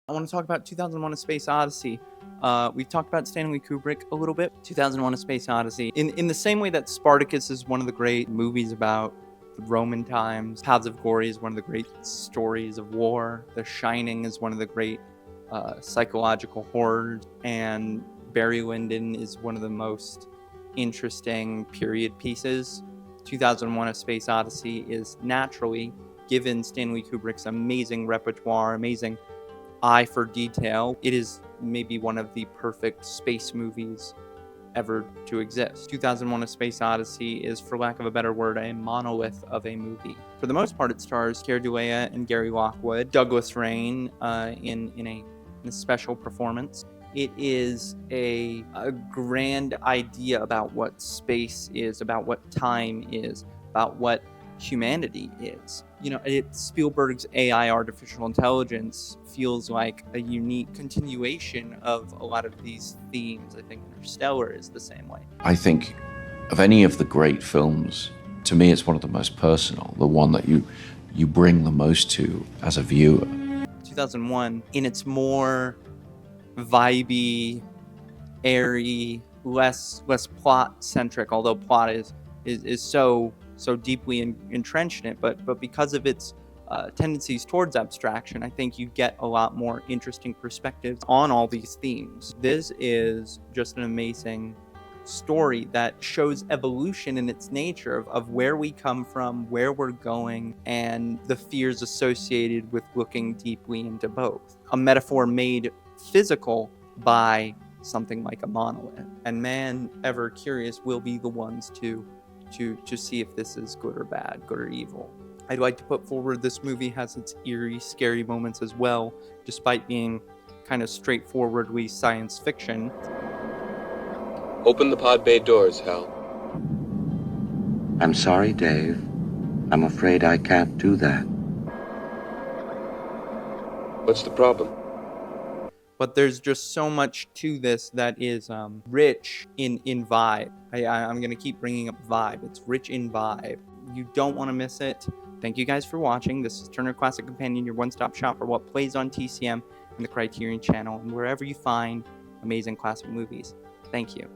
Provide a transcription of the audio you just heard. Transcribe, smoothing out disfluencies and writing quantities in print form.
I want to talk about 2001: A Space Odyssey. We've talked about Stanley Kubrick a little bit. 2001: A Space Odyssey. In the same way that Spartacus is one of the great movies about the Roman times, Paths of Glory is one of the great stories of war, The Shining is one of the great psychological horrors, and Barry Lyndon is one of the most interesting period pieces. 2001: A Space Odyssey is naturally, given Stanley Kubrick's amazing repertoire, amazing eye for detail, it is maybe one of the perfect space movies ever to exist. 2001: A Space Odyssey is, for lack of a better word, a monolith of a movie. For the most part, it stars Keir Dullea and Gary Lockwood, Douglas Rain in a special performance. It is a grand idea about what space is, about what time is, about what humanity is. Spielberg's AI, artificial intelligence, feels like a unique continuation of a lot of these themes. I think Interstellar is the same way. I think of any of the great films, to me it's one of the most personal, the one that you bring the most to as a viewer. 2001, in its more vibey, airy, less plot centric, although plot is so deeply entrenched in it, but because of its tendencies towards abstraction, I think you get a lot more interesting perspectives on all these themes. This is just an amazing story that shows evolution in its nature of where we come from, where we're going, and the fears associated with looking deeply into both. A metaphor made physical by something like a monolith, and man, ever curious, will be the ones to see if this is good or bad, good or evil. I'd like to put forward this movie has its eerie, scary moments as well, despite being kind of straightforwardly science fiction. Open the pod bay doors, Hal. I'm sorry, Dave. I'm afraid I can't do that. What's the problem? But there's just so much to this that is rich in vibe. I'm going to keep bringing up vibe. It's rich in vibe. You don't want to miss it. Thank you guys for watching. This is Turner Classic Companion, your one-stop shop for what plays on TCM and the Criterion channel and wherever you find amazing classic movies. Thank you.